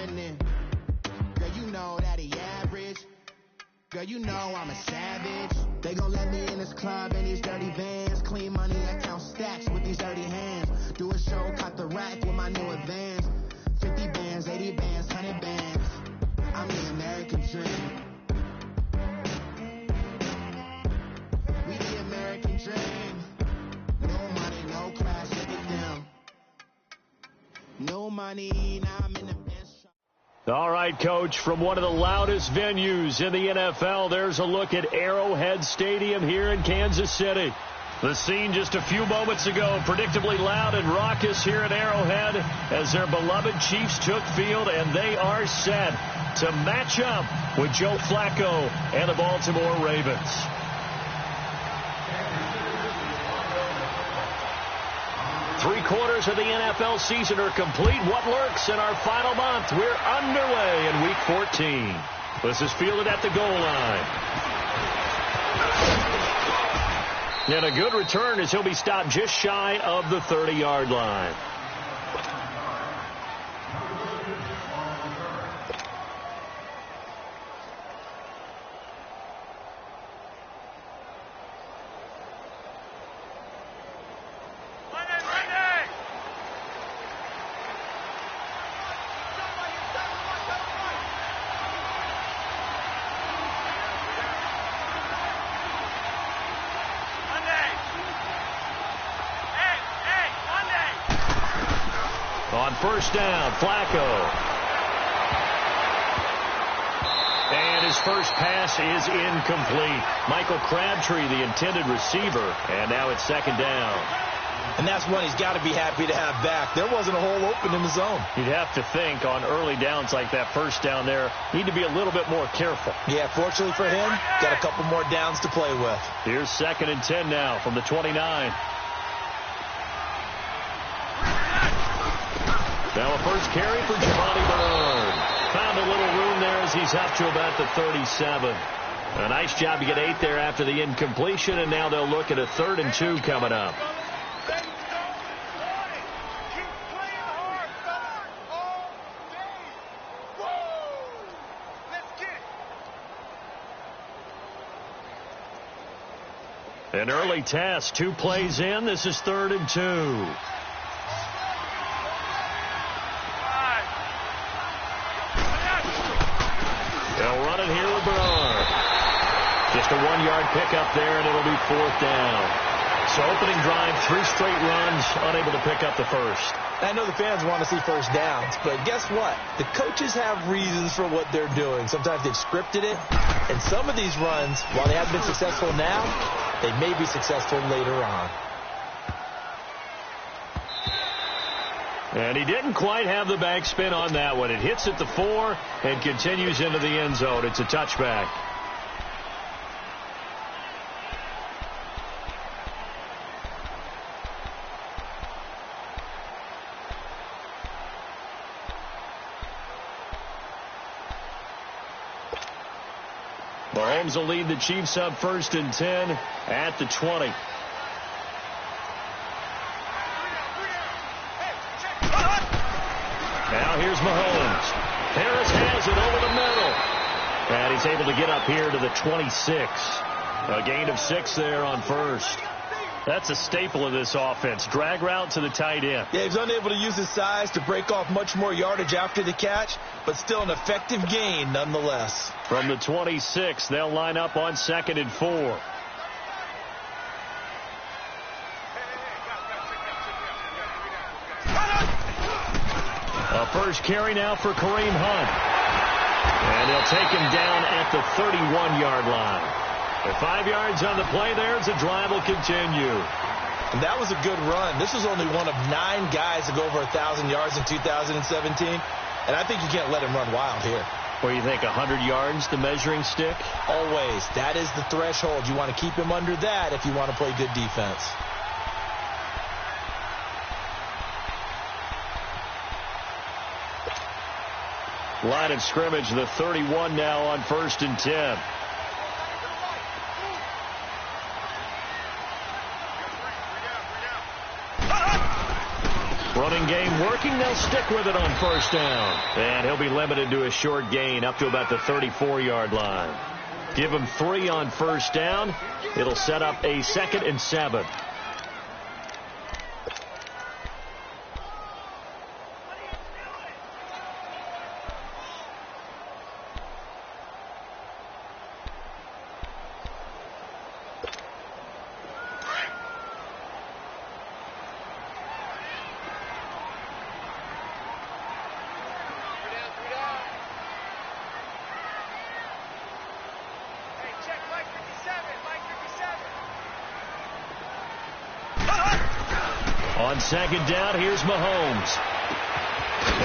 feminine. Girl, you know that he average. Girl, you know I'm a savage. They gon' let me in this club in these dirty vans. Clean money, I count stacks with these dirty hands. Do a show, cut the rack with my new advance. 50 bands, 80 bands, 100 bands. I'm the American dream. We the American dream. No money, no class, look at them. No money, now I'm in the bench. All right, Coach, from one of the loudest venues in the NFL, there's a look at Arrowhead Stadium here in Kansas City. The scene just a few moments ago, predictably loud and raucous here at Arrowhead as their beloved Chiefs took field, and they are set to match up with Joe Flacco and the Baltimore Ravens. Three-quarters of the NFL season are complete. What lurks in our final month? We're underway in Week 14. This is fielded at the goal line. And a good return as he'll be stopped just shy of the 30-yard line. On first down, Flacco. And his first pass is incomplete. Michael Crabtree, the intended receiver, and now it's second down. And that's one he's got to be happy to have back. There wasn't a hole open in the zone. You'd have to think on early downs like that first down there, need to be a little bit more careful. Yeah, fortunately for him, got a couple more downs to play with. Here's 2nd and 10 now from the 29. Now a first carry for Giovanni Bernard. Found a little room there as he's up to about the 37. A nice job to get 8 there after the incompletion, and now they'll look at a 3rd and 2 coming up. An early test, 2 plays in. This is 3rd and 2. They'll run it here with Bernard. Just a 1-yard pickup there, and it'll be 4th down. So opening drive, 3 straight runs, unable to pick up the first. I know the fans want to see first downs, but guess what? The coaches have reasons for what they're doing. Sometimes they've scripted it, and some of these runs, while they haven't been successful now, they may be successful later on. And he didn't quite have the backspin on that one. It hits at the 4 and continues into the end zone. It's a touchback. Mahomes will lead the Chiefs up 1st and 10 at the 20. Now here's Mahomes. Harris has it over the middle. And he's able to get up here to the 26. A gain of 6 there on first. That's a staple of this offense. Drag route to the tight end. Yeah, he's unable to use his size to break off much more yardage after the catch, but still an effective gain nonetheless. From the 26, they'll line up on 2nd and 4. A first carry now for Kareem Hunt. And they'll take him down at the 31-yard line. With 5 yards on the play there, the drive will continue. And that was a good run. This was only one of 9 guys to go over 1,000 yards in 2017. And I think you can't let him run wild here. Where you think 100 yards, the measuring stick? Always. That is the threshold. You want to keep him under that if you want to play good defense. Line of scrimmage, the 31 now on 1st and 10. Running game working. They'll stick with it on first down. And he'll be limited to a short gain up to about the 34-yard line. Give him 3 on first down. It'll set up a 2nd and 7. On 2nd down, here's Mahomes.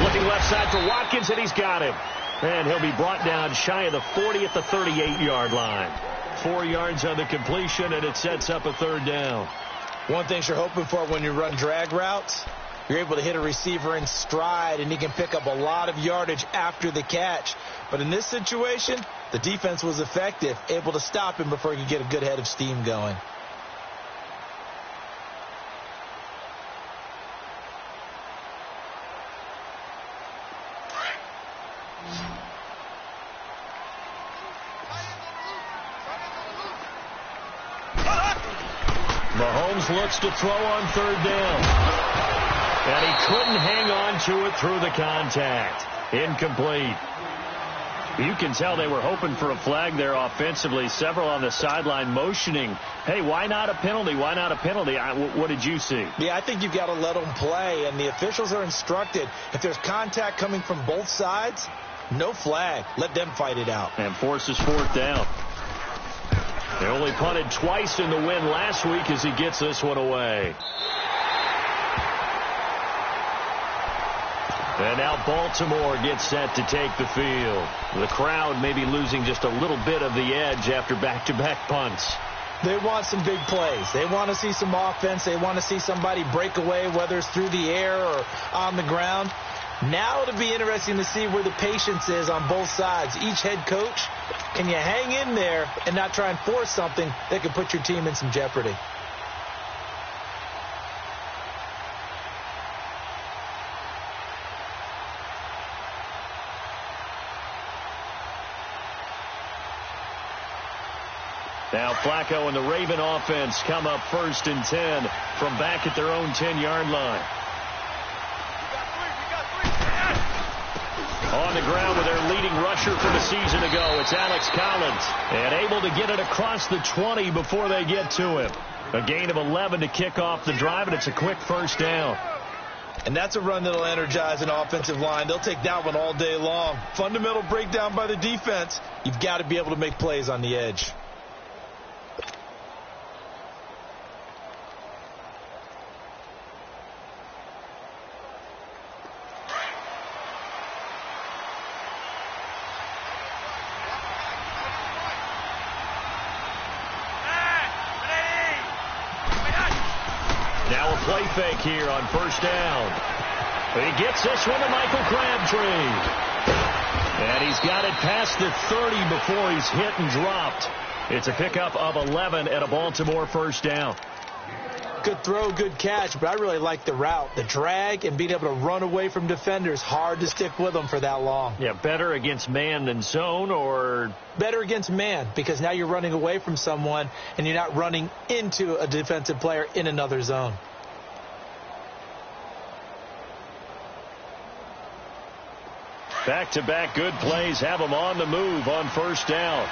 Looking left side for Watkins, and he's got him. And he'll be brought down shy of the 40 at the 38-yard line. 4 yards on the completion, and it sets up a 3rd down. One thing you're hoping for when you run drag routes, you're able to hit a receiver in stride, and he can pick up a lot of yardage after the catch. But in this situation, the defense was effective, able to stop him before he could get a good head of steam going. Mahomes looks to throw on 3rd down. And he couldn't hang on to it through the contact. Incomplete. You can tell they were hoping for a flag there offensively. Several on the sideline motioning, hey, why not a penalty? Why not a penalty? What did you see? Yeah, I think you've got to let them play, and the officials are instructed. If there's contact coming from both sides, no flag. Let them fight it out. And forces 4th down. They only punted twice in the win last week as he gets this one away. And now Baltimore gets set to take the field. The crowd may be losing just a little bit of the edge after back-to-back punts. They want some big plays. They want to see some offense. They want to see somebody break away, whether it's through the air or on the ground. Now it'll be interesting to see where the patience is on both sides. Each head coach, can you hang in there and not try and force something that could put your team in some jeopardy? Now Flacco and the Raven offense come up 1st and 10 from back at their own 10-yard line. On the ground with their leading rusher from a season ago, it's Alex Collins. And able to get it across the 20 before they get to him. A gain of 11 to kick off the drive, and it's a quick 1st down. And that's a run that'll energize an offensive line. They'll take that one all day long. Fundamental breakdown by the defense. You've got to be able to make plays on the edge. Play fake here on 1st down. He gets this one to Michael Crabtree. And he's got it past the 30 before he's hit and dropped. It's a pickup of 11 at a Baltimore 1st down. Good throw, good catch, but I really like the route. The drag and being able to run away from defenders. Hard to stick with them for that long. Yeah, better against man than zone, or? Better against man, because now you're running away from someone and you're not running into a defensive player in another zone. Back-to-back good plays have them on the move on 1st down.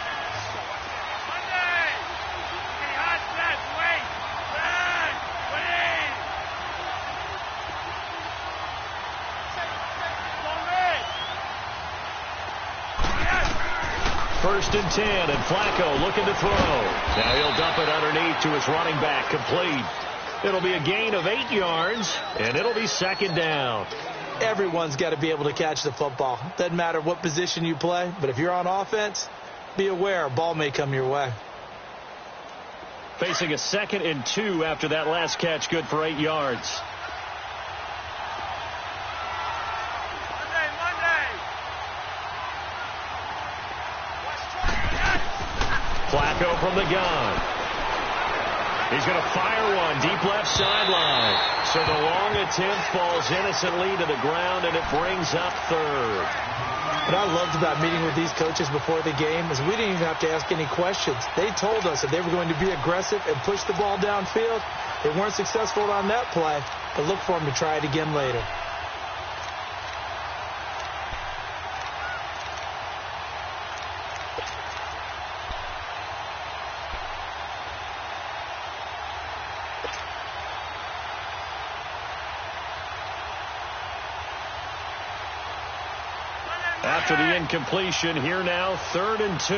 First and 10, and Flacco looking to throw. Now he'll dump it underneath to his running back, complete. It'll be a gain of 8 yards, and it'll be 2nd down. Everyone's got to be able to catch the football. Doesn't matter what position you play, but if you're on offense, be aware a ball may come your way. Facing a 2nd and 2 after that last catch, good for 8 yards. Flacco from the gun. He's going to fire one deep left sideline. So the long attempt falls innocently to the ground, and it brings up third. What I loved about meeting with these coaches before the game is we didn't even have to ask any questions. They told us that they were going to be aggressive and push the ball downfield. They weren't successful on that play, but look for them to try it again later. After the incompletion, here now, 3rd and 2.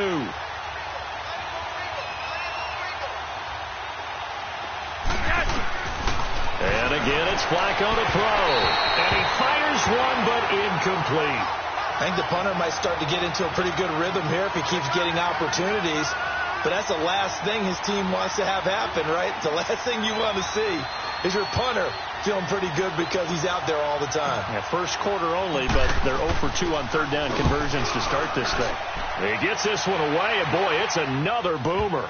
And again, it's Flacco to throw. And he fires one, but incomplete. I think the punter might start to get into a pretty good rhythm here if he keeps getting opportunities. But that's the last thing his team wants to have happen, right? The last thing you want to see is your punter feeling pretty good because he's out there all the time. Yeah, first quarter only, but they're 0 for 2 on third down conversions to start this thing. He gets this one away, and boy, it's another boomer.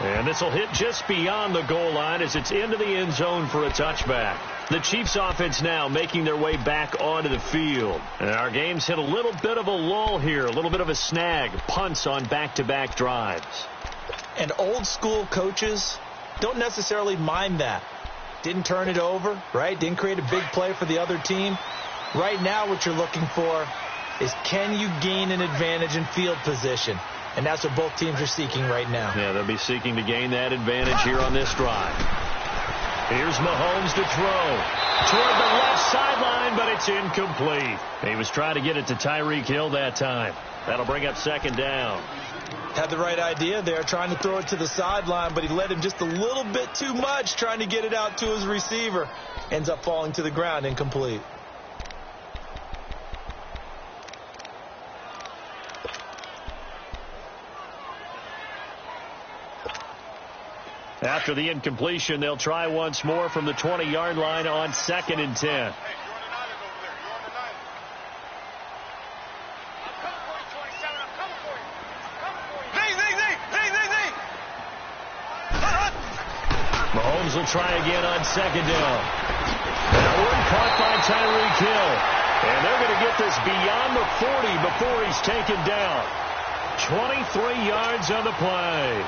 And this will hit just beyond the goal line as it's into the end zone for a touchback. The Chiefs offense now making their way back onto the field. And our game's hit a little bit of a lull here, a little bit of a snag. Punts on back-to-back drives. And old school coaches don't necessarily mind that. Didn't turn it over, right? Didn't create a big play for the other team. Right now what you're looking for is can you gain an advantage in field position? And that's what both teams are seeking right now. Yeah, they'll be seeking to gain that advantage here on this drive. Here's Mahomes to throw. Toward the left sideline, but it's incomplete. He was trying to get it to Tyreek Hill that time. That'll bring up 2nd down. Had the right idea there, trying to throw it to the sideline, but he led him just a little bit too much, trying to get it out to his receiver. Ends up falling to the ground, incomplete. After the incompletion, they'll try once more from the 20-yard line on 2nd and 10. Mahomes will try again on 2nd down. That one caught by Tyreek Hill. And they're going to get this beyond the 40 before he's taken down. 23 yards on the play.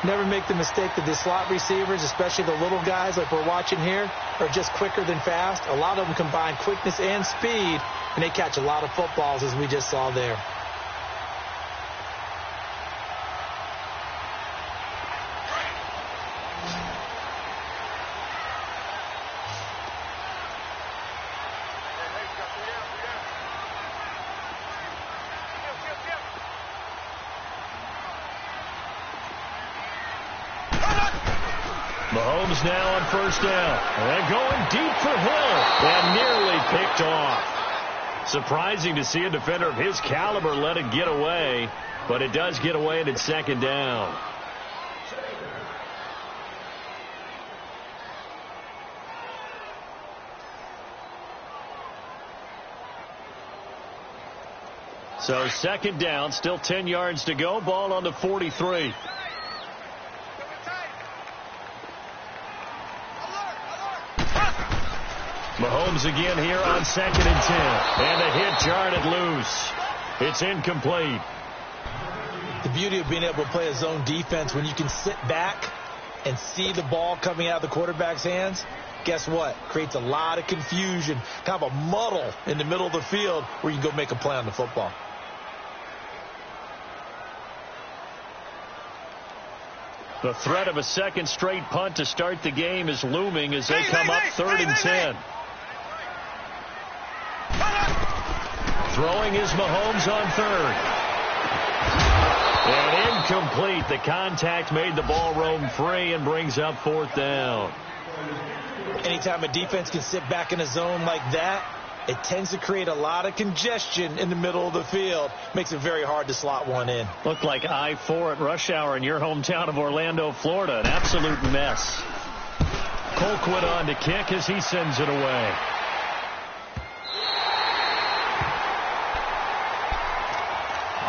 Never make the mistake that the slot receivers, especially the little guys like we're watching here, are just quicker than fast. A lot of them combine quickness and speed, and they catch a lot of footballs, as we just saw there. Mahomes now on 1st down. And going deep for Hill. And nearly picked off. Surprising to see a defender of his caliber let it get away. But it does get away, and it's 2nd down. So 2nd down, still 10 yards to go. Ball on the 43. Mahomes again here on 2nd and 10. And the hit jarred it loose. It's incomplete. The beauty of being able to play a zone defense when you can sit back and see the ball coming out of the quarterback's hands, guess what? Creates a lot of confusion, kind of a muddle in the middle of the field where you can go make a play on the football. The threat of a 2nd straight punt to start the game is looming as they come up 3rd and 10. Throwing is Mahomes on 3rd. And incomplete. The contact made the ball roam free and brings up 4th down. Anytime a defense can sit back in a zone like that, it tends to create a lot of congestion in the middle of the field. Makes it very hard to slot one in. Looked like I-4 at rush hour in your hometown of Orlando, Florida. An absolute mess. Colquitt on to kick as he sends it away.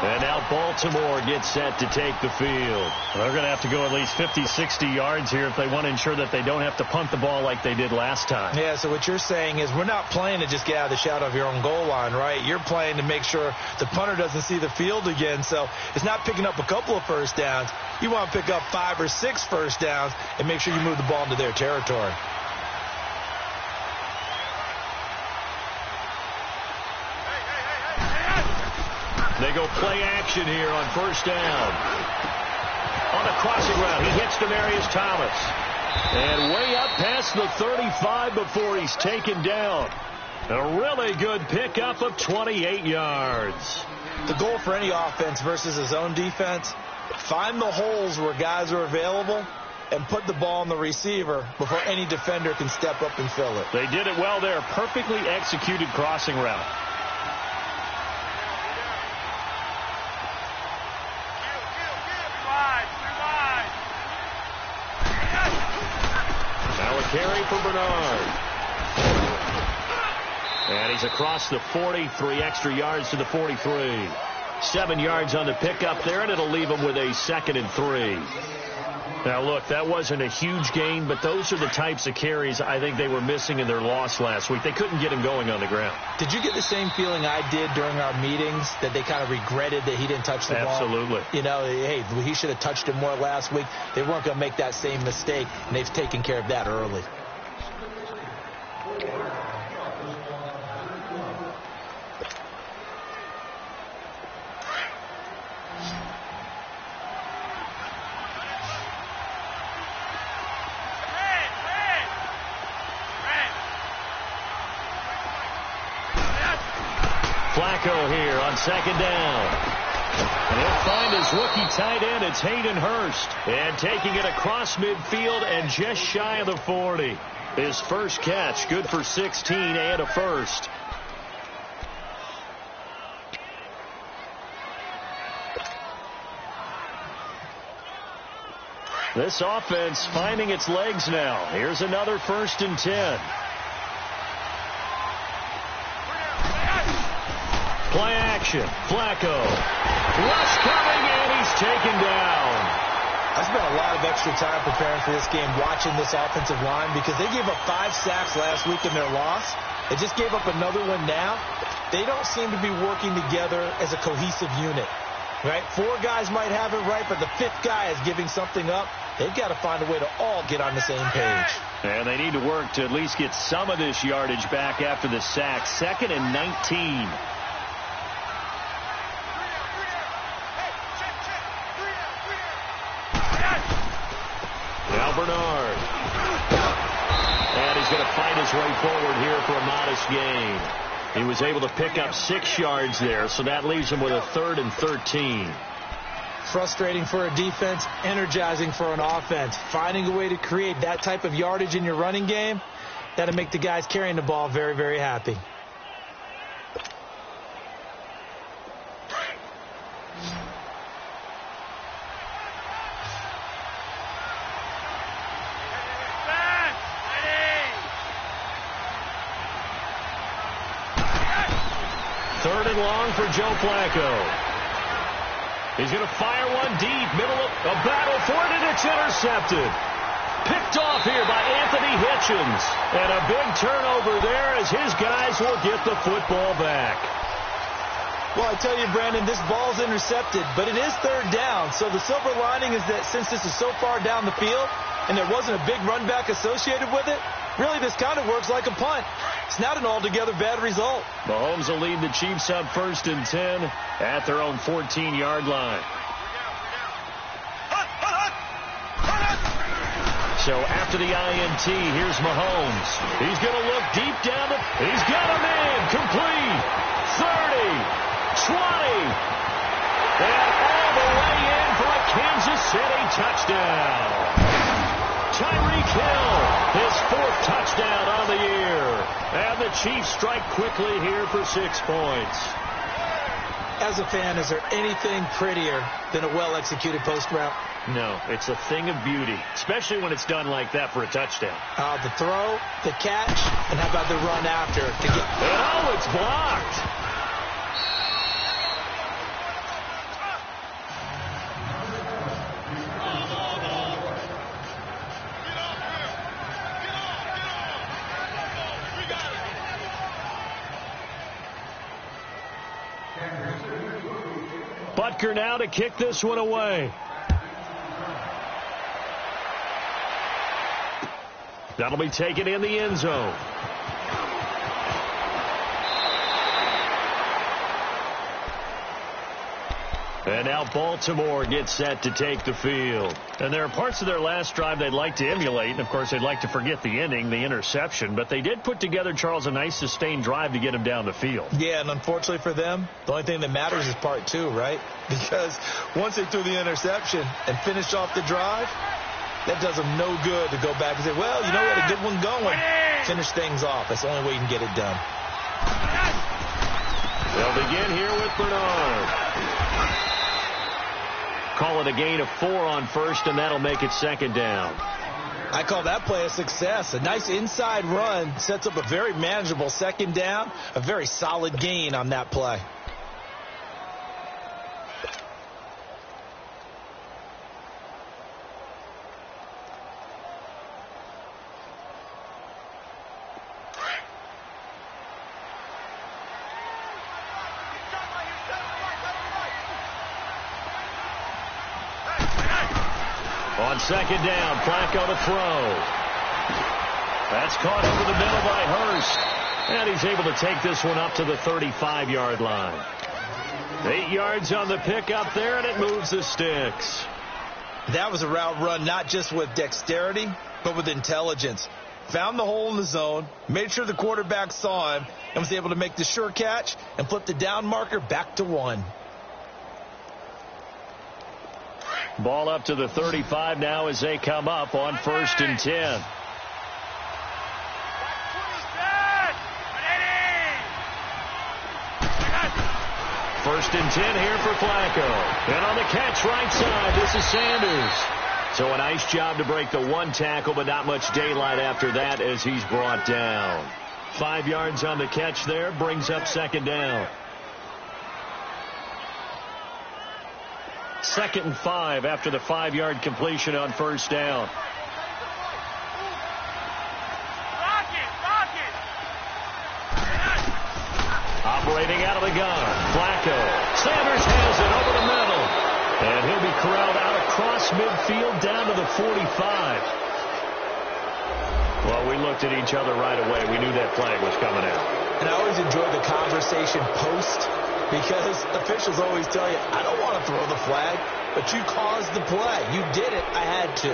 And now Baltimore gets set to take the field. They're going to have to go at least 50, 60 yards here if they want to ensure that they don't have to punt the ball like they did last time. Yeah, so what you're saying is we're not playing to just get out of the shadow of your own goal line, right? You're playing to make sure the punter doesn't see the field again. So it's not picking up a couple of first downs. You want to pick up 5 or 6 first downs and make sure you move the ball into their territory. They go play action here on first down. On the crossing route, he hits Demaryius Thomas. And way up past the 35 before he's taken down. A really good pickup of 28 yards. The goal for any offense versus his own defense, find the holes where guys are available and put the ball on the receiver before any defender can step up and fill it. They did it well there. Perfectly executed crossing route. Carry for Bernard. And he's across the 40, 3 extra yards to the 43. 7 yards on the pickup there, and it'll leave him with a 2nd and 3. Now, look, that wasn't a huge gain, but those are the types of carries I think they were missing in their loss last week. They couldn't get him going on the ground. Did you get the same feeling I did during our meetings, that they kind of regretted that he didn't touch the ball? Absolutely. You know, hey, he should have touched it more last week. They weren't going to make that same mistake, and they've taken care of that early. Flacco here on 2nd down. And he'll find his rookie tight end. It's Hayden Hurst. And taking it across midfield and just shy of the 40. His first catch, good for 16 and a first. This offense finding its legs now. Here's another 1st and 10. Play action. Flacco. Rush coming, and he's taken down. I spent a lot of extra time preparing for this game, watching this offensive line, because they gave up 5 sacks last week in their loss. They just gave up another one now. They don't seem to be working together as a cohesive unit. Right? 4 guys might have it right, but the 5th guy is giving something up. They've got to find a way to all get on the same page. And they need to work to at least get some of this yardage back after the sack. 2nd and 19. Now Bernard. And he's going to fight his way forward here for a modest gain. He was able to pick up 6 yards there, so that leaves him with a 3rd and 13. Frustrating for a defense, energizing for an offense. Finding a way to create that type of yardage in your running game, that'll make the guys carrying the ball very, very happy. Third and long for Joe Flacco. He's going to fire one deep, middle of a battle for it, and it's intercepted. Picked off here by Anthony Hitchens. And a big turnover there as his guys will get the football back. Well, I tell you, Brandon, this ball's intercepted, but it is 3rd down. So the silver lining is that since this is so far down the field and there wasn't a big run back associated with it, really this kind of works like a punt. It's not an altogether bad result. Mahomes will lead the Chiefs up 1st and 10 at their own 14-yard line. So after the INT, here's Mahomes. He's going to look deep down the... He's got him in. Complete. 30. 20. And all the way in for a Kansas City touchdown. Tyreek Hill, his 4th touchdown on the year. And the Chiefs strike quickly here for 6 points. As a fan, is there anything prettier than a well-executed post route? No, it's a thing of beauty, especially when it's done like that for a touchdown. The throw, the catch, and how about the run after? To get... Oh, it's blocked. Butker now to kick this one away. That'll be taken in the end zone. And now Baltimore gets set to take the field. And there are parts of their last drive they'd like to emulate. And, of course, they'd like to forget the ending, the interception. But they did put together, Charles, a nice sustained drive to get him down the field. Yeah, and unfortunately for them, the only thing that matters is part two, right? Because once they threw the interception and finished off the drive, that does them no good to go back and say, well, you know, we had a good one going. Finish things off. That's the only way you can get it done. They'll begin here with Bernard. Call it a gain of 4 on first, and that'll make it second down. I call that play a success. A nice inside run sets up a very manageable second down, a very solid gain on that play. On second down, Flacco to throw. That's caught over the middle by Hurst. And he's able to take this one up to the 35-yard line. 8 yards on the pickup there, and it moves the sticks. That was a route run not just with dexterity, but with intelligence. Found the hole in the zone, made sure the quarterback saw him, and was able to make the sure catch and flip the down marker back to 1. Ball up to the 35 now as they come up on 1st and 10. First and 10 here for Flacco. And on the catch right side, this is Sanders. So a nice job to break the 1 tackle, but not much daylight after that as he's brought down. 5 yards on the catch there, brings up second down. 2nd and 5 after the 5-yard completion on first down. Operating out of the gun, Flacco. Sanders has it over the middle. And he'll be corralled out across midfield down to the 45. Well, we looked at each other right away. We knew that flag was coming out. And I always enjoy the conversation post, because officials always tell you, I don't want to throw the flag, but you caused the play. You did it. I had to.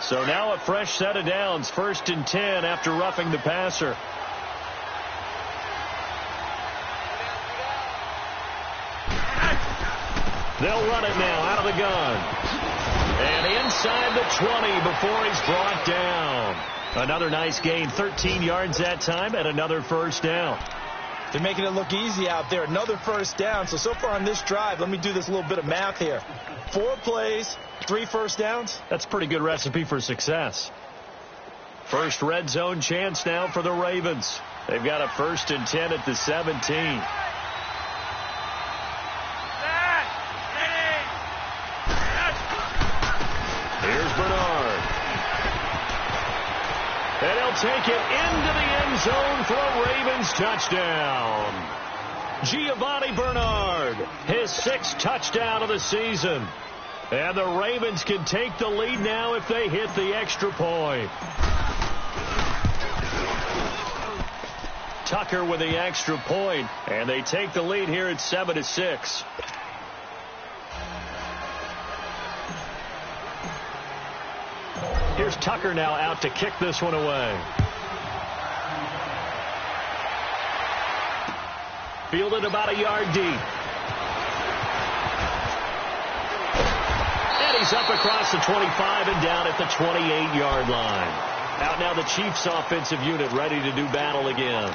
So now a fresh set of downs. 1st and 10 after roughing the passer. They'll run it now out of the gun. And inside the 20 before he's brought down. Another nice gain, 13 yards that time, and another first down. They're making it look easy out there. Another first down. So far on this drive, let me do this little bit of math here. 4 plays, 3 first downs. That's a pretty good recipe for success. First red zone chance now for the Ravens. They've got a 1st and 10 at the 17. Here's Bernard. And he'll take it into the end zone for a Ravens touchdown. Giovanni Bernard, his 6th touchdown of the season. And the Ravens can take the lead now if they hit the extra point. Tucker with the extra point, and they take the lead here at 7-6. Here's Tucker now out to kick this one away. Fielded about a yard deep. And he's up across the 25 and down at the 28-yard line. Out now the Chiefs offensive unit ready to do battle again.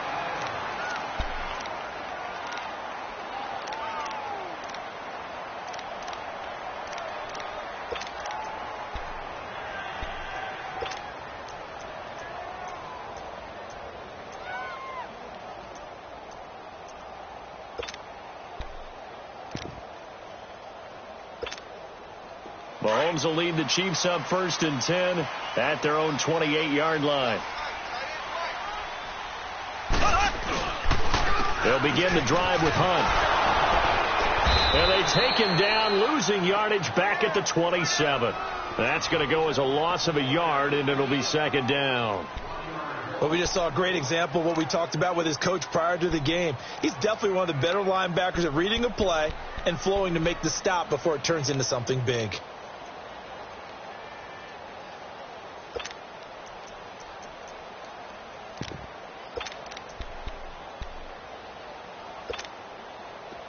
Rams will lead the Chiefs up 1st and 10 at their own 28-yard line. They'll begin the drive with Hunt. And they take him down, losing yardage back at the 27. That's going to go as a loss of a yard, and it'll be 2nd down. Well, we just saw a great example of what we talked about with his coach prior to the game. He's definitely one of the better linebackers at reading a play and flowing to make the stop before it turns into something big.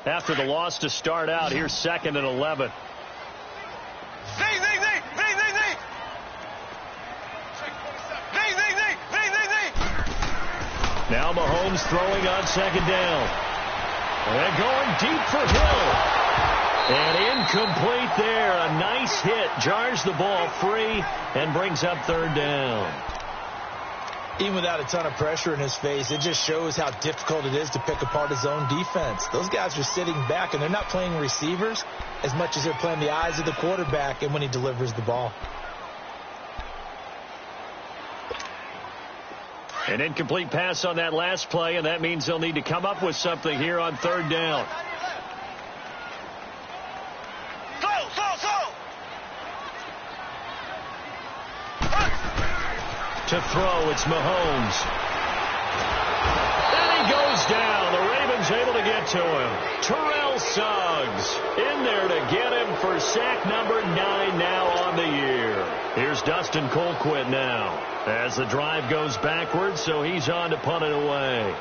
After the loss to start out, here's 2nd and 11. Now Mahomes throwing on 2nd down. And going deep for Hill. And incomplete there. A nice hit. Jars the ball free and brings up 3rd down. Even without a ton of pressure in his face, it just shows how difficult it is to pick apart his own defense. Those guys are sitting back, and they're not playing receivers as much as they're playing the eyes of the quarterback and when he delivers the ball. An incomplete pass on that last play, and that means they'll need to come up with something here on 3rd down. To throw, it's Mahomes. And he goes down. The Ravens able to get to him. Terrell Suggs in there to get him for sack number 9 now on the year. Here's Dustin Colquitt now as the drive goes backwards, so he's on to punt it away.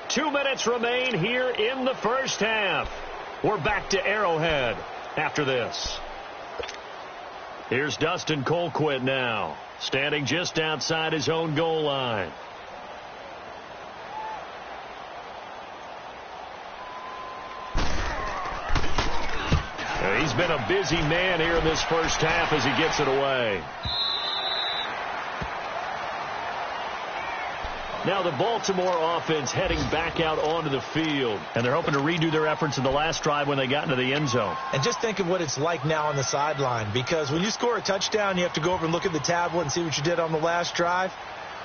Two minutes remain here in the first half. We're back to Arrowhead after this. Here's Dustin Colquitt now, standing just outside his own goal line. He's been a busy man here in this first half as he gets it away. Now the Baltimore offense heading back out onto the field. And they're hoping to redo their efforts in the last drive when they got into the end zone. And just think of what it's like now on the sideline. Because when you score a touchdown, you have to go over and look at the tablet and see what you did on the last drive.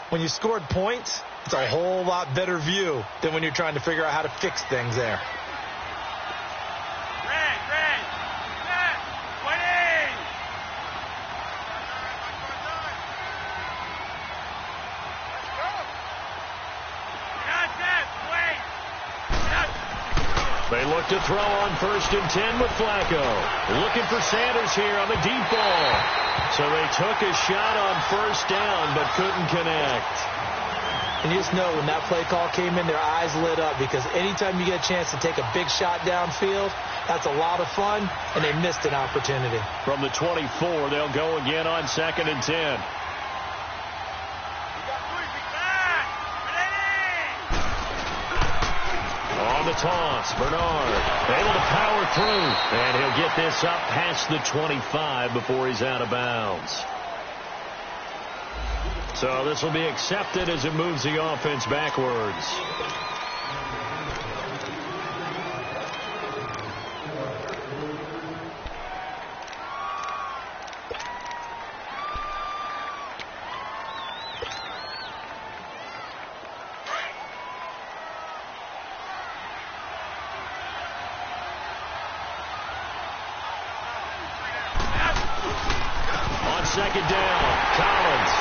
When you scored points, it's a whole lot better view than when you're trying to figure out how to fix things there. They look to throw on 1st and 10 with Flacco. Looking for Sanders here on the deep ball. So they took a shot on 1st down but couldn't connect. And you just know when that play call came in, their eyes lit up because anytime you get a chance to take a big shot downfield, that's a lot of fun, and they missed an opportunity. From the 24, they'll go again on 2nd and 10. On the toss, Bernard able to power through, and he'll get this up past the 25 before he's out of bounds. So this will be accepted as it moves the offense backwards. On 2nd down, Collins.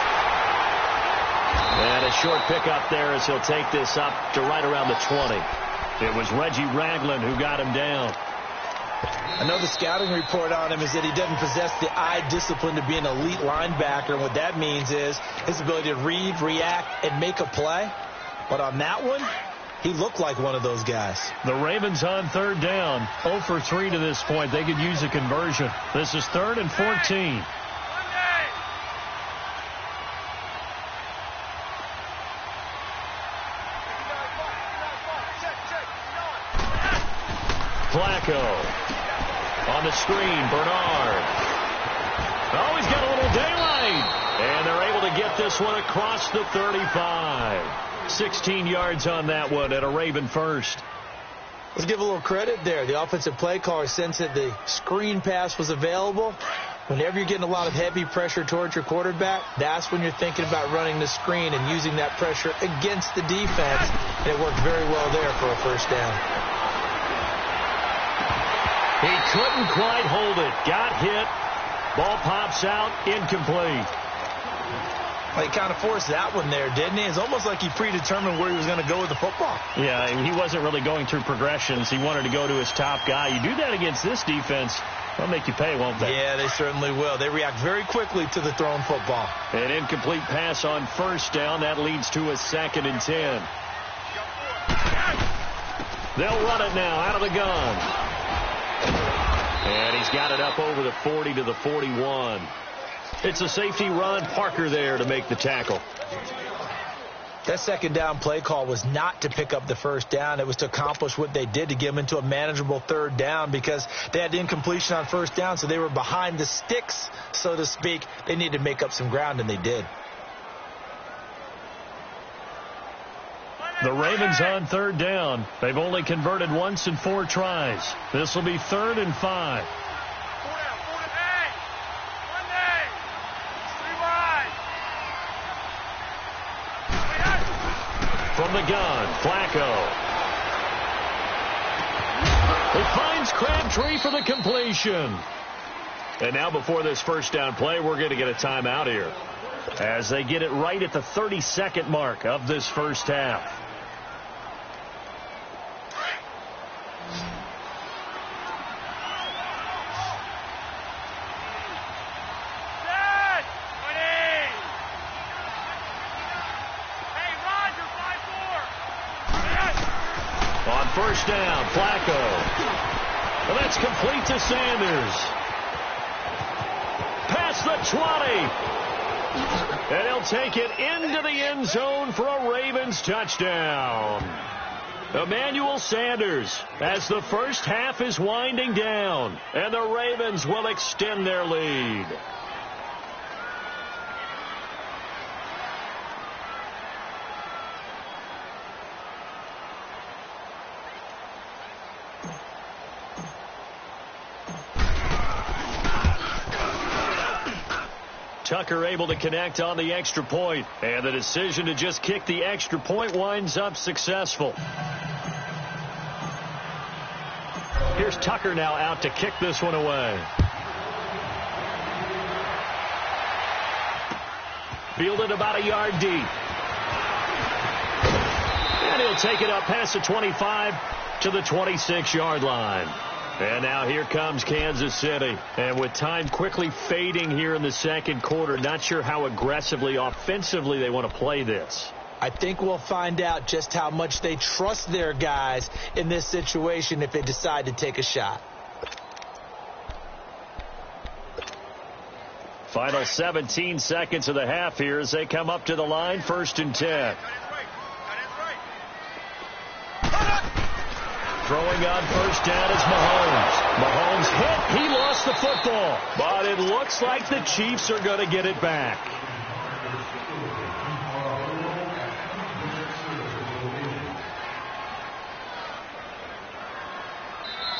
And a short pickup there as he'll take this up to right around the 20. It was Reggie Ragland who got him down. I know the scouting report on him is that he doesn't possess the eye discipline to be an elite linebacker. And what that means is his ability to read, react, and make a play. But on that one, he looked like one of those guys. The Ravens on 3rd down, 0 for 3 to this point. They could use a conversion. This is 3rd and 14. Flacco on the screen, Bernard. Oh, he's got a little daylight. And they're able to get this one across the 35. 16 yards on that one and a Raven first. Let's give a little credit there. The offensive play caller sensed that the screen pass was available. Whenever you're getting a lot of heavy pressure towards your quarterback, that's when you're thinking about running the screen and using that pressure against the defense. And it worked very well there for a first down. He couldn't quite hold it. Got hit. Ball pops out. Incomplete. Well, he kind of forced that one there, didn't he? It's almost like he predetermined where he was going to go with the football. Yeah, he wasn't really going through progressions. He wanted to go to his top guy. You do that against this defense, they'll make you pay, won't they? Yeah, they certainly will. They react very quickly to the thrown football. An incomplete pass on first down. That leads to a 2nd and 10. They'll run it now out of the gun. And he's got it up over the 40 to the 41. It's a safety run. Parker there to make the tackle. That second down play call was not to pick up the first down. It was to accomplish what they did, to get them into a manageable third down, because they had incompletion on first down, so they were behind the sticks, so to speak. They needed to make up some ground, and they did. The Ravens on third down. They've only converted once in 4 tries. This will be 3rd and 5. From the gun, Flacco. He finds Crabtree for the completion. And now before this first down play, we're going to get a timeout here, as they get it right at the 32nd mark of this first half. First down, Flacco. Well, that's complete to Sanders. Past the 20. And he'll take it into the end zone for a Ravens touchdown. Emmanuel Sanders, as the first half is winding down, and the Ravens will extend their lead. Tucker able to connect on the extra point, and the decision to just kick the extra point winds up successful. Here's Tucker now out to kick this one away. Fielded about a yard deep. And he'll take it up past the 25 to the 26-yard line. And now here comes Kansas City. And with time quickly fading here in the second quarter, not sure how aggressively, offensively they want to play this. I think we'll find out just how much they trust their guys in this situation if they decide to take a shot. Final 17 seconds of the half here as they come up to the line, 1st and 10. Throwing on first down is Mahomes. Mahomes hit. He lost the football. But it looks like the Chiefs are going to get it back.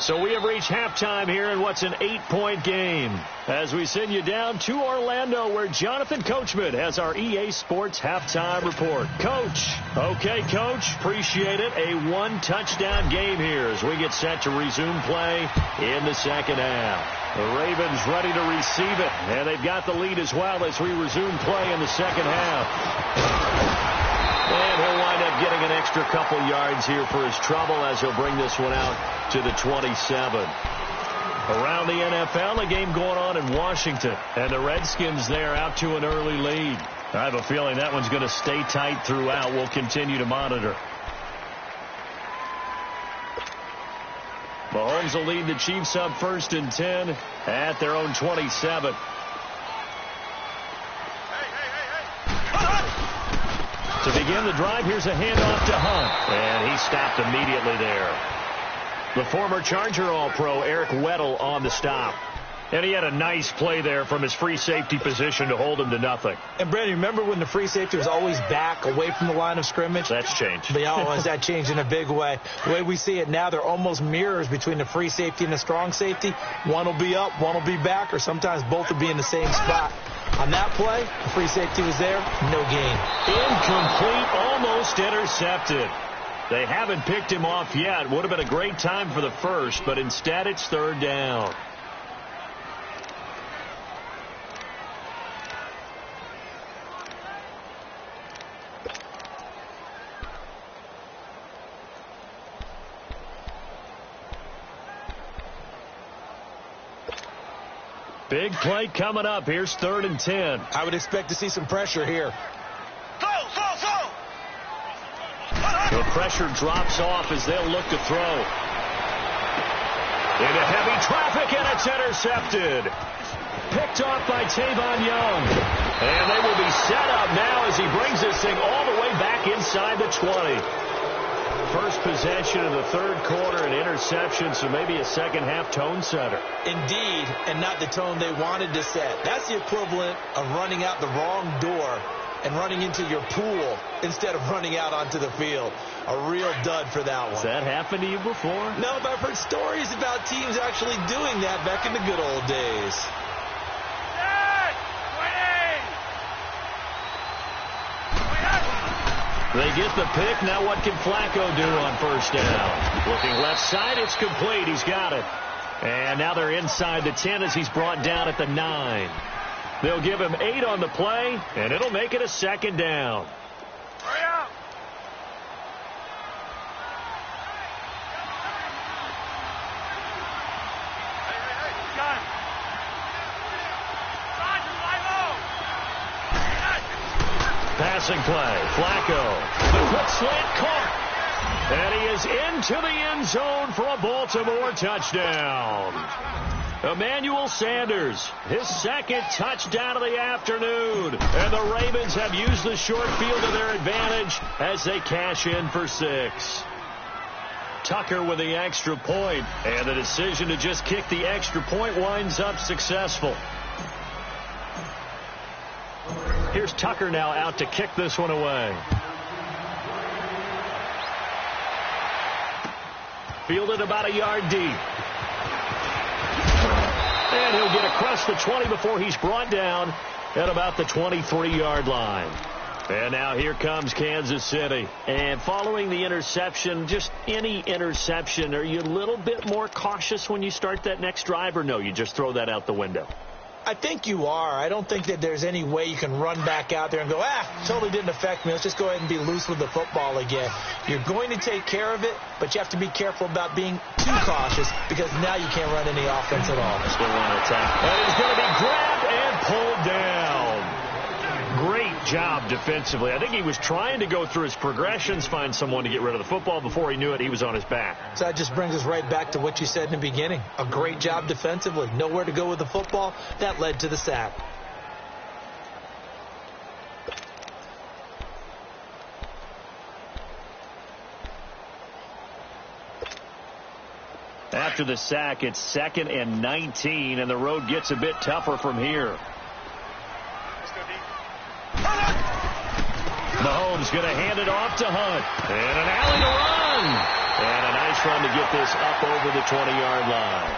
So we have reached halftime here in what's an 8-point game, as we send you down to Orlando, where Jonathan Coachman has our EA Sports halftime report. Coach. Okay, Coach. Appreciate it. A 1-touchdown game here as we get set to resume play in the second half. The Ravens ready to receive it, and they've got the lead as well as we resume play in the second half. And he'll wind up getting an extra couple yards here for his trouble as he'll bring this one out to the 27. Around the NFL, a game going on in Washington, and the Redskins there out to an early lead. I have a feeling that one's going to stay tight throughout. We'll continue to monitor. Mahomes will lead the Chiefs up 1st and 10 at their own 27. To begin the drive, here's a handoff to Hunt. And he stopped immediately there. The former Charger All-Pro Eric Weddle on the stop. And he had a nice play there from his free safety position to hold him to nothing. And, Brandon, remember when the free safety was always back away from the line of scrimmage? That's changed. But has that changed in a big way? The way we see it now, they're almost mirrors between the free safety and the strong safety. One will be up, one will be back, or sometimes both will be in the same spot. On that play, the free safety was there, no gain. Incomplete, almost intercepted. They haven't picked him off yet. Would have been a great time for the first, but instead it's third down. Big play coming up. Here's 3rd and 10. I would expect to see some pressure here. The pressure drops off as they'll look to throw. Into heavy traffic, and it's intercepted. Picked off by Tavon Young. And they will be set up now as he brings this thing all the way back inside the 20. First possession of the third quarter, an interception, so maybe a second-half tone setter. Indeed, and not the tone they wanted to set. That's the equivalent of running out the wrong door and running into your pool instead of running out onto the field. A real dud for that one. Has that happened to you before? No, but I've heard stories about teams actually doing that back in the good old days. They get the pick. Now what can Flacco do on first down? Looking left side, it's complete. He's got it. And now they're inside the 10 as he's brought down at the 9. They'll give him 8 on the play, and it'll make it a second down. Hurry up! Hey, got him. Passing play. Flacco. The quick slant caught. And he is into the end zone for a Baltimore touchdown. Emmanuel Sanders, his second touchdown of the afternoon. And the Ravens have used the short field to their advantage as they cash in for 6. Tucker with the extra point, and the decision to just kick the extra point winds up successful. Here's Tucker now out to kick this one away. Fielded about a yard deep. And he'll get across the 20 before he's brought down at about the 23-yard line. And now here comes Kansas City. And following the interception, just any interception, are you a little bit more cautious when you start that next drive, or no, you just throw that out the window? I think you are. I don't think that there's any way you can run back out there and go, totally didn't affect me. Let's just go ahead and be loose with the football again. You're going to take care of it, but you have to be careful about being too cautious because now you can't run any offense at all. Still want to attack. And he's going to be grabbed and pulled down. Great job defensively. I think he was trying to go through his progressions, find someone to get rid of the football. Before he knew it, he was on his back. So that just brings us right back to what you said in the beginning. A great job defensively. Nowhere to go with the football. That led to the sack. After the sack, it's 2nd and 19, and the road gets a bit tougher from here. Mahomes going to hand it off to Hunt. And an alley to run. And a nice run to get this up over the 20-yard line.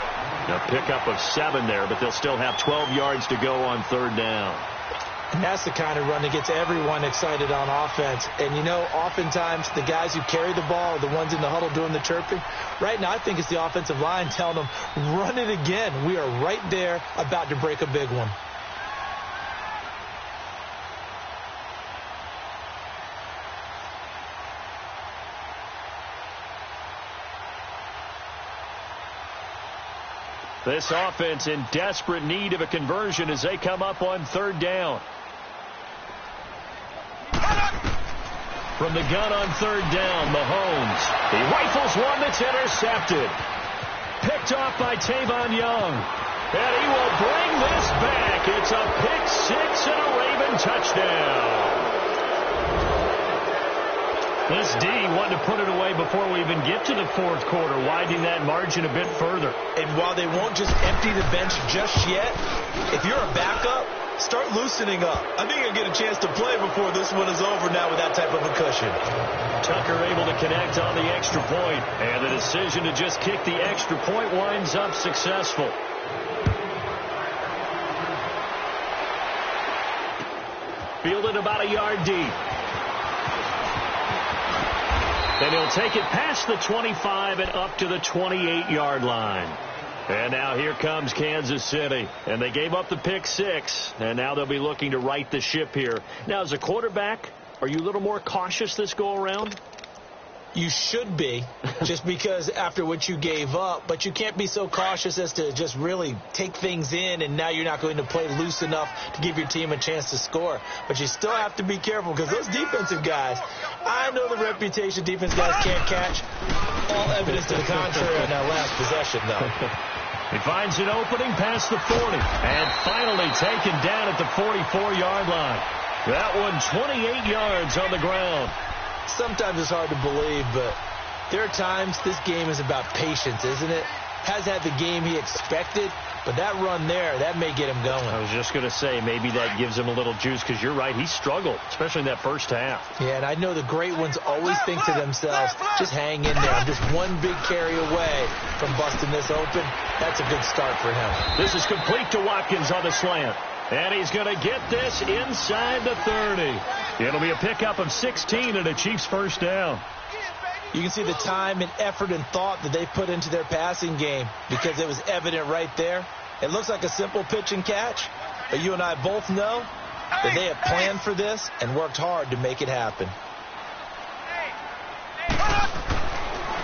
A pickup of 7 there, but they'll still have 12 yards to go on third down. And that's the kind of run that gets everyone excited on offense. And, you know, oftentimes the guys who carry the ball are the ones in the huddle doing the chirping. Right now, I think it's the offensive line telling them, run it again. We are right there about to break a big one. This offense in desperate need of a conversion as they come up on third down. From the gun on third down, Mahomes. He rifles one that's intercepted. Picked off by Tavon Young. And he will bring this back. It's a pick 6 and a Raven touchdown. This D wanted to put it away before we even get to the fourth quarter, widening that margin a bit further. And while they won't just empty the bench just yet, if you're a backup, start loosening up. I think you'll get a chance to play before this one is over now with that type of a cushion. Tucker able to connect on the extra point, and the decision to just kick the extra point winds up successful. Fielded about a yard deep. Then he'll take it past the 25 and up to the 28-yard line. And now here comes Kansas City. And they gave up the pick 6, and now they'll be looking to right the ship here. Now, as a quarterback, are you a little more cautious this go-around? You should be, just because after what you gave up, but you can't be so cautious as to just really take things in, and now you're not going to play loose enough to give your team a chance to score. But you still have to be careful, because those defensive guys, I know the reputation defense guys can't catch. All evidence to the contrary on that last possession, though. He finds an opening past the 40, and finally taken down at the 44-yard line. That one 28 yards on the ground. Sometimes it's hard to believe, but there are times this game is about patience, isn't it? Has had the game he expected, but that run there, that may get him going. I was just going to say, maybe that gives him a little juice, because you're right, he struggled, especially in that first half. Yeah, and I know the great ones always think to themselves, just hang in there. I'm just one big carry away from busting this open. That's a good start for him. This is complete to Watkins on the slant. And he's going to get this inside the 30. It'll be a pickup of 16 and a Chiefs first down. You can see the time and effort and thought that they put into their passing game, because it was evident right there. It looks like a simple pitch and catch, but you and I both know that they have planned for this and worked hard to make it happen.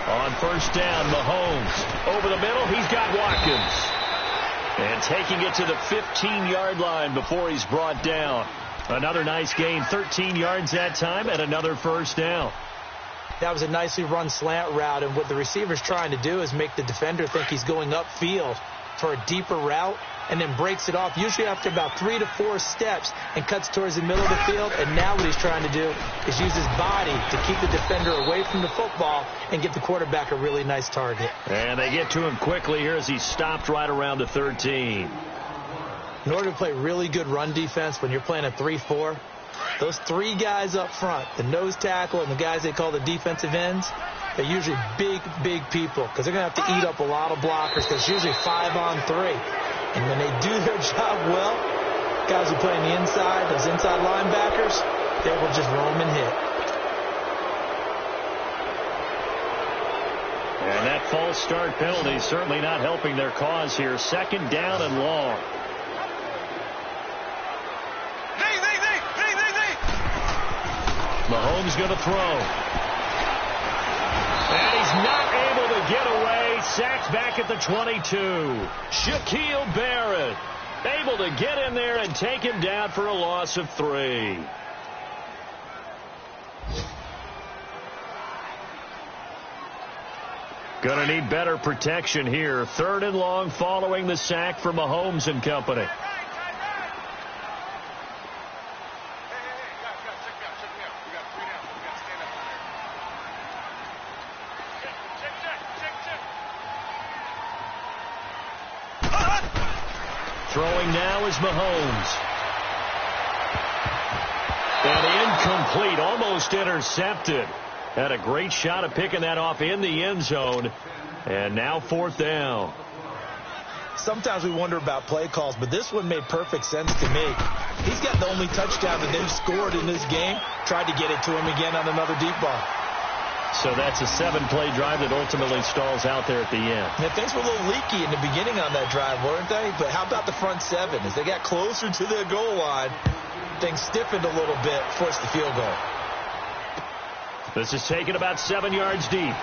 On first down, Mahomes. Over the middle, he's got Watkins. And taking it to the 15-yard line before he's brought down. Another nice gain, 13 yards that time, and another first down. That was a nicely run slant route, and what the receiver's trying to do is make the defender think he's going upfield for a deeper route, and then breaks it off, usually after about 3 to 4 steps, and cuts towards the middle of the field. And now what he's trying to do is use his body to keep the defender away from the football and get the quarterback a really nice target. And they get to him quickly here as he's stopped right around the 13. In order to play really good run defense when you're playing a 3-4, those 3 guys up front, the nose tackle and the guys they call the defensive ends, they're usually big, big people, because they're going to have to eat up a lot of blockers, because it's usually 5-on-3. And when they do their job well, guys who play on the inside, those inside linebackers, they will just roam and hit. And that false start penalty is certainly not helping their cause here. Second down and long. Mahomes going to throw. And he's not able to get away. Sacked back at the 22. Shaquille Barrett able to get in there and take him down for a loss of 3. Going to need better protection here. 3rd and long following the sack for Mahomes and company. Throwing now is Mahomes. And incomplete, almost intercepted. Had a great shot at picking that off in the end zone. And now 4th down. Sometimes we wonder about play calls, but this one made perfect sense to me. He's got the only touchdown that they've scored in this game. Tried to get it to him again on another deep ball. So that's a 7-play drive that ultimately stalls out there at the end. Yeah, things were a little leaky in the beginning on that drive, weren't they? But how about the front 7? As they got closer to their goal line, things stiffened a little bit, forced the field goal. This is taken about 7 yards deep.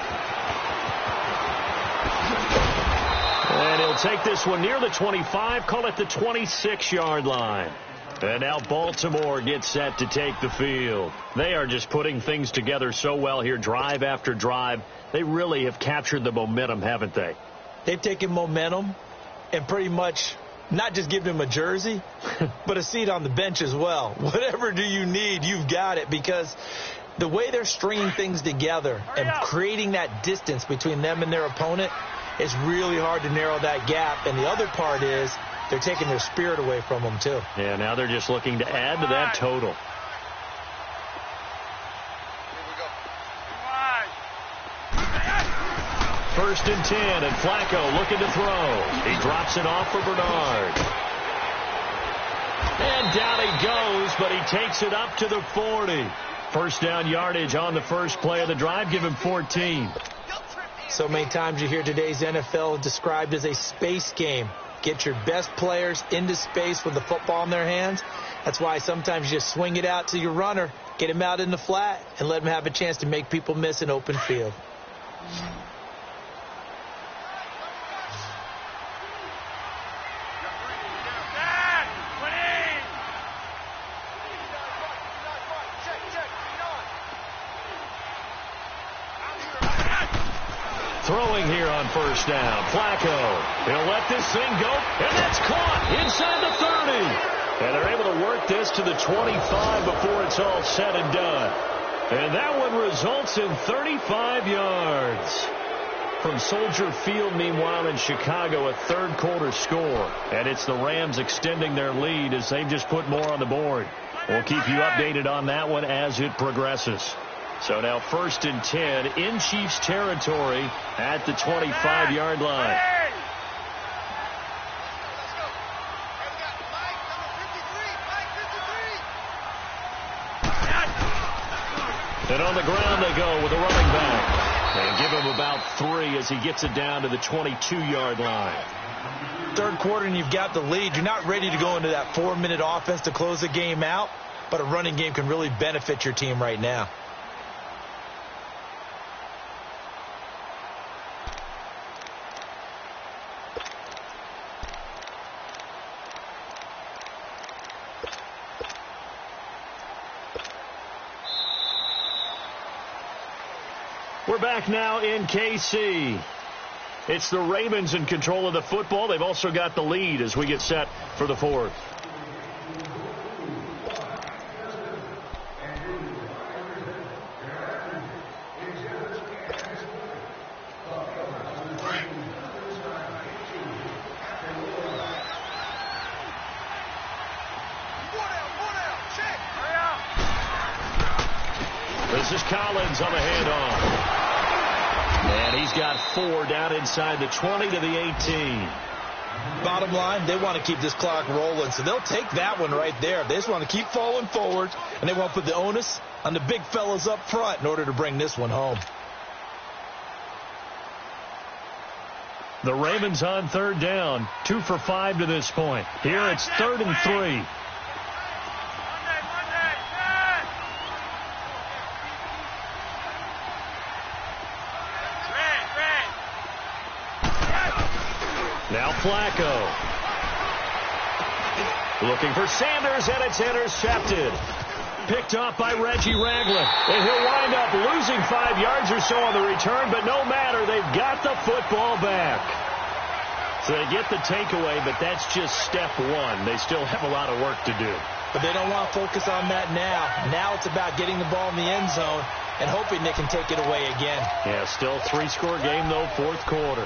And he'll take this one near the 25, call it the 26-yard line. And now Baltimore gets set to take the field. They are just putting things together so well here, drive after drive. They really have captured the momentum, haven't they? They've taken momentum and pretty much not just given him a jersey, but a seat on the bench as well. Whatever do you need, you've got it, because The way they're stringing things together and creating that distance between them and their opponent, it's really hard to narrow that gap. And the other part is they're taking their spirit away from them, too. Yeah, now they're just looking to add to that total. First and 10, and Flacco looking to throw. He drops it off for Bernard. And down he goes, but he takes it up to the 40. First down yardage on the first play of the drive. Give him 14. So many times you hear today's NFL described as a space game. Get your best players into space with the football in their hands. That's why sometimes you just swing it out to your runner, get him out in the flat, and let him have a chance to make people miss an open field. Throwing here on first down. Flacco. He'll let this thing go, and that's caught inside the 30. And they're able to work this to the 25 before it's all said and done. And that one results in 35 yards. From Soldier Field, meanwhile, in Chicago, a third-quarter score. And it's the Rams extending their lead as they've just put more on the board. We'll keep you updated on that one as it progresses. So now first and 10 in Chiefs territory at the 25-yard line. And on the ground they go with a running back. And give him about 3 as he gets it down to the 22-yard line. Third quarter and you've got the lead. You're not ready to go into that 4-minute offense to close the game out, but a running game can really benefit your team right now. We're back now in KC. It's the Ravens in control of the football. They've also got the lead as we get set for the fourth. This is Collins on the handoff. And he's got 4 down inside the 20 to the 18. Bottom line, they want to keep this clock rolling, so they'll take that one right there. They just want to keep falling forward, and they want to put the onus on the big fellas up front in order to bring this one home. The Ravens on third down, 2 for 5 to this point. Here it's 3rd and 3. Now Flacco. Looking for Sanders, and it's intercepted. Picked off by Reggie Ragland. And he'll wind up losing 5 yards or so on the return, but no matter, they've got the football back. So they get the takeaway, but that's just step 1. They still have a lot of work to do. But they don't want to focus on that now. Now it's about getting the ball in the end zone and hoping they can take it away again. Yeah, still 3-score game, though, fourth quarter.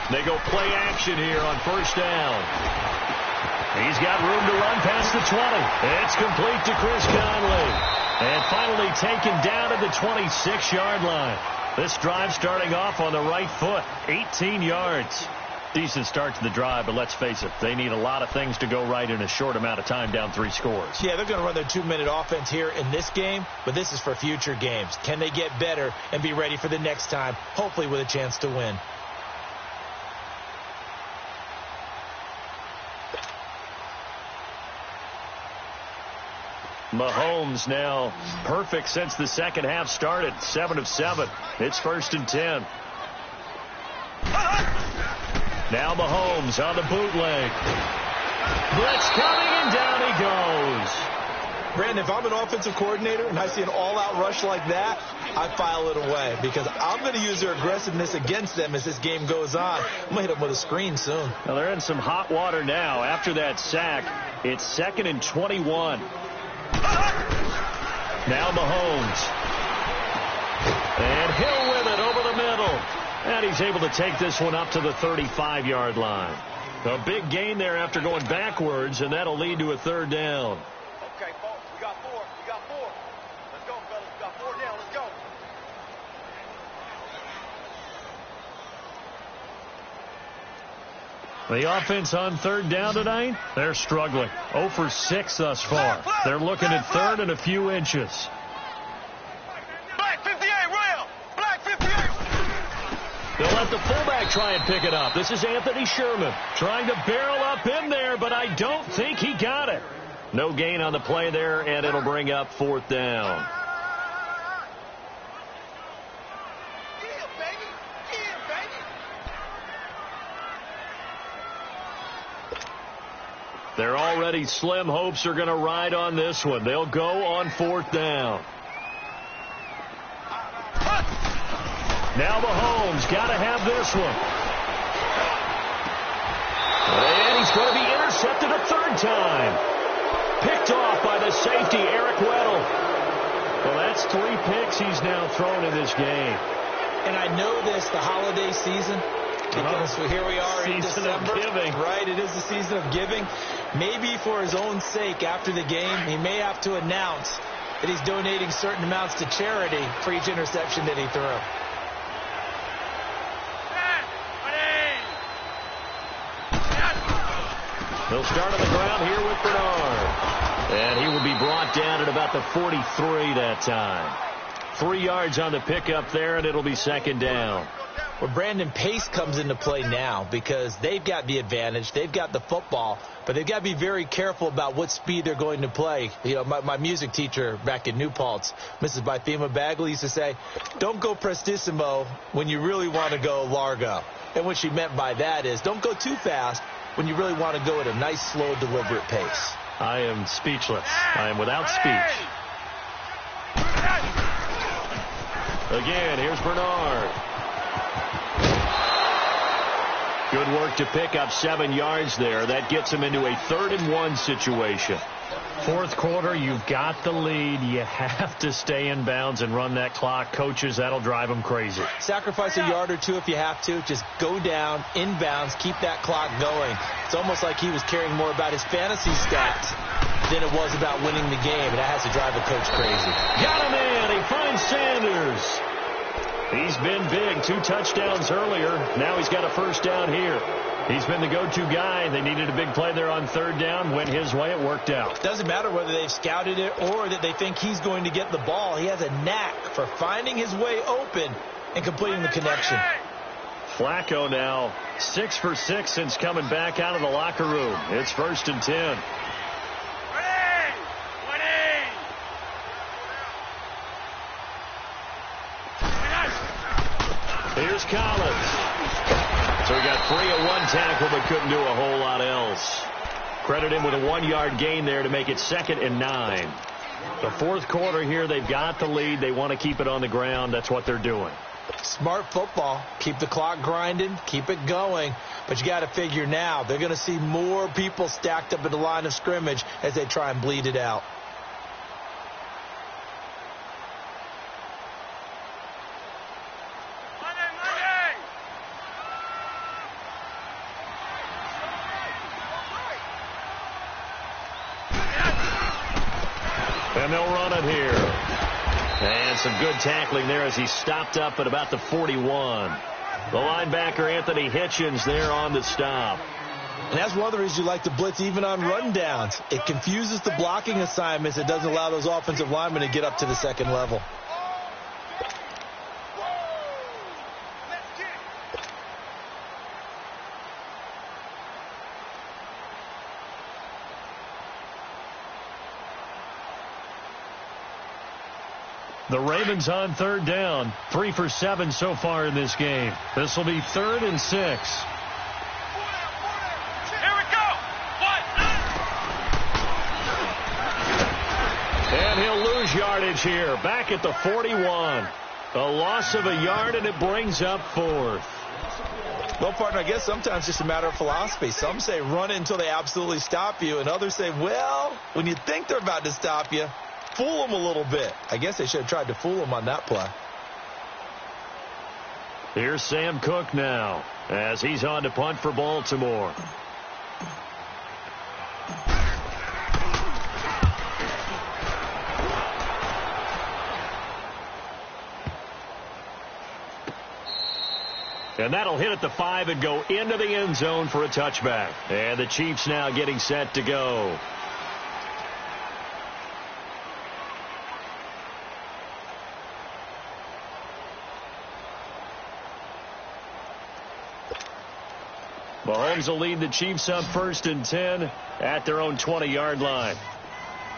They go play action here on first down. He's got room to run past the 20. It's complete to Chris Conley. And finally taken down at the 26-yard line. This drive starting off on the right foot. 18 yards. Decent start to the drive, but let's face it, they need a lot of things to go right in a short amount of time, down 3 scores. Yeah, they're going to run their 2-minute offense here in this game, but this is for future games. Can they get better and be ready for the next time, hopefully with a chance to win? Mahomes now perfect since the second half started. 7 of 7. It's 1st and 10. Now Mahomes on the bootleg. Blitz coming, and down he goes. Brandon, if I'm an offensive coordinator and I see an all-out rush like that, I file it away because I'm going to use their aggressiveness against them as this game goes on. I'm going to hit them with a screen soon. Well, they're in some hot water now. After that sack, it's 2nd and 21. Now Mahomes. And Hill with it over the middle. And he's able to take this one up to the 35-yard line. A big gain there after going backwards, and that'll lead to a 3rd down. Okay, folks, we got 4. We got 4. Let's go, fellas. We got 4 down. Let's go. The offense on 3rd down tonight, they're struggling. 0 for 6 thus far. They're looking at 3rd and a few inches. Black 58, Royal. Black 58. They'll let the fullback try and pick it up. This is Anthony Sherman trying to barrel up in there, but I don't think he got it. No gain on the play there, and it'll bring up 4th down. Their already slim hopes are going to ride on this one. They'll go on 4th down. Now Mahomes got to have this one. And he's going to be intercepted a 3rd time. Picked off by the safety, Eric Weddle. Well, that's 3 picks he's now thrown in this game. And I know this, the holiday season, because here we are in December. Season of giving. Right, it is the season of giving. Maybe for his own sake after the game, he may have to announce that he's donating certain amounts to charity for each interception that he threw. They'll start on the ground here with Bernard. And he will be brought down at about the 43 that time. 3 yards on the pickup there, and it'll be 2nd down. Well, Brandon, pace comes into play now because they've got the advantage. They've got the football, but they've got to be very careful about what speed they're going to play. You know, my music teacher back in New Paltz, Mrs. Bythema Bagley, used to say, don't go prestissimo when you really want to go largo. And what she meant by that is don't go too fast when you really want to go at a nice, slow, deliberate pace. I am speechless. I am without speech. Again, here's Bernard. Good work to pick up 7 yards there. That gets him into a 3rd and 1 situation. 4th quarter, you've got the lead. You have to stay in bounds and run that clock. Coaches, that'll drive them crazy. Sacrifice a yard or 2 if you have to. Just go down, in bounds, keep that clock going. It's almost like he was caring more about his fantasy stats than it was about winning the game. And that has to drive a coach crazy. Got him in. He finds Sanders. He's been big. 2 touchdowns earlier. Now he's got a 1st down here. He's been the go-to guy. They needed a big play there on 3rd down. Went his way. It worked out. Doesn't matter whether they've scouted it or that they think he's going to get the ball. He has a knack for finding his way open and completing the connection. Flacco now 6 for 6 since coming back out of the locker room. It's 1st and 10. Here's Collins. So he got 3 at 1 tackle, but couldn't do a whole lot else. Credit him with a 1-yard gain there to make it 2nd and 9. The 4th quarter here, they've got the lead. They want to keep it on the ground. That's what they're doing. Smart football. Keep the clock grinding. Keep it going. But you got to figure now they're going to see more people stacked up at the line of scrimmage as they try and bleed it out. And they'll run it here. And some good tackling there as he stopped up at about the 41. The linebacker, Anthony Hitchens, there on the stop. And that's one of the reasons you like to blitz even on rundowns. It confuses the blocking assignments. It doesn't allow those offensive linemen to get up to the 2nd level. The Ravens on 3rd down. 3 for 7 so far in this game. This will be 3rd and 6. Here we go. 1. yardage here, back at the 41. A loss of a yard, and it brings up 4th. Well, partner, I guess sometimes it's just a matter of philosophy. Some say run it until they absolutely stop you, and others say, well, when you think they're about to stop you, fool them a little bit. I guess they should have tried to fool them on that play. Here's Sam Cook now as he's on to punt for Baltimore. And that'll hit at the 5 and go into the end zone for a touchback. And the Chiefs now getting set to go. Mahomes will lead the Chiefs up 1st and 10 at their own 20-yard line.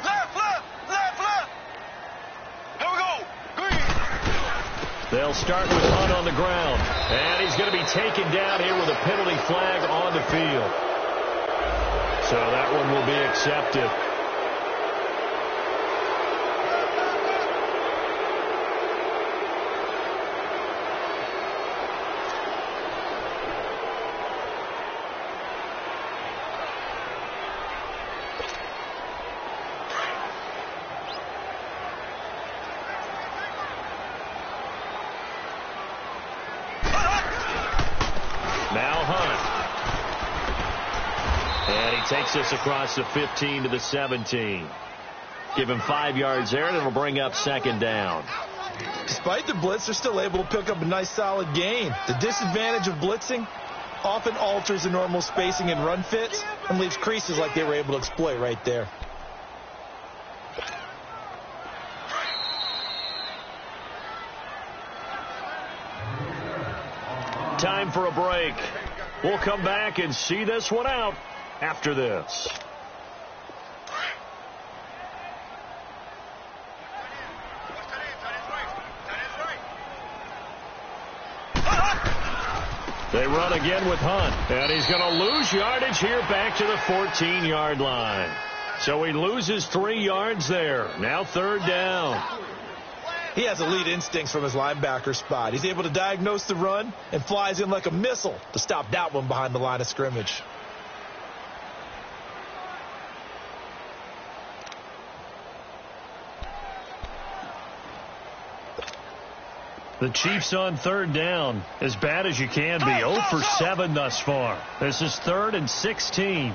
Left. Here we go. Green. They'll start with Hunt on the ground. And he's going to be taken down here with a penalty flag on the field. So that one will be accepted. Takes us across the 15 to the 17. Give him 5 yards there, and it'll bring up 2nd down. Despite the blitz, they're still able to pick up a nice, solid gain. The disadvantage of blitzing often alters the normal spacing and run fits and leaves creases like they were able to exploit right there. Time for a break. We'll come back and see this one out after this. They run again with Hunt, and he's going to lose yardage here back to the 14-yard line. So he loses 3 yards there. Now 3rd down. He has elite instincts from his linebacker spot. He's able to diagnose the run and flies in like a missile to stop that one behind the line of scrimmage. The Chiefs on 3rd down, as bad as you can be. 0 for 7 thus far. This is 3rd and 16.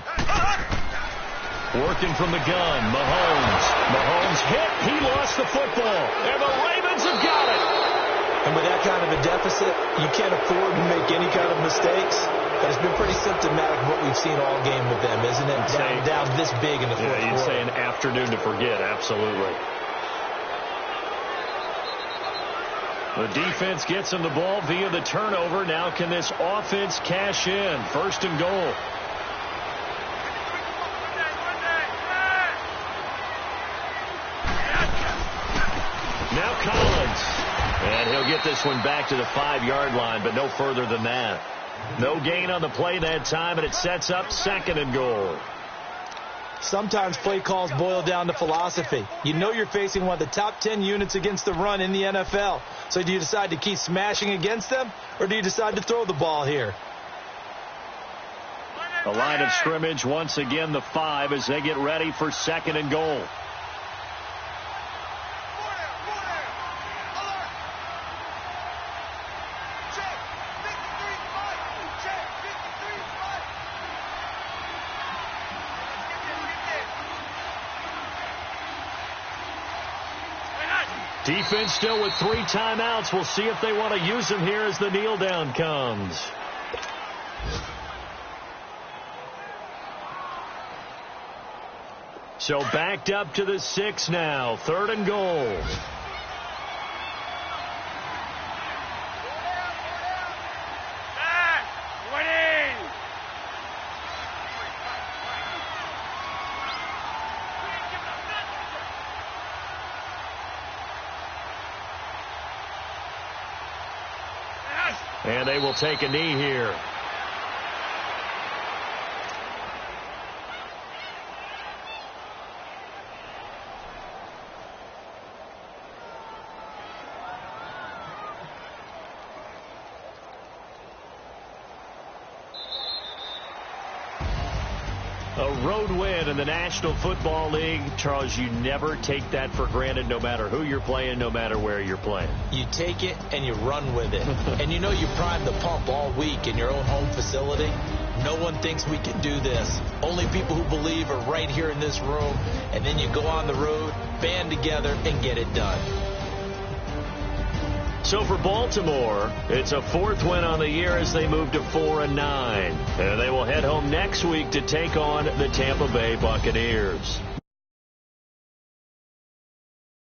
Working from the gun, Mahomes hit. He lost the football, and the Ravens have got it. And with that kind of a deficit, you can't afford to make any kind of mistakes. But it's been pretty symptomatic of what we've seen all game with them, isn't it? Down this big in the fourth quarter. You'd say an afternoon to forget, absolutely. The defense gets him the ball via the turnover. Now can this offense cash in? 1st and goal. Now Collins. And he'll get this one back to the 5-yard line, but no further than that. No gain on the play that time, and it sets up 2nd and goal. Sometimes play calls boil down to philosophy. You know you're facing one of the top 10 units against the run in the NFL. So do you decide to keep smashing against them, or do you decide to throw the ball here? The line of scrimmage, once again, the 5 as they get ready for 2nd and goal. Defense still with 3 timeouts. We'll see if they want to use them here as the kneel down comes. So backed up to the 6 now. 3rd and goal. And they will take a knee here. A road win in the National Football League. Charles, you never take that for granted, no matter who you're playing, no matter where you're playing. You take it and you run with it. And you know you primed the pump all week in your own home facility. No one thinks we can do this. Only people who believe are right here in this room. And then you go on the road, band together, and get it done. So for Baltimore, it's a 4th win on the year as they move to 4-9. And they will head home next week to take on the Tampa Bay Buccaneers.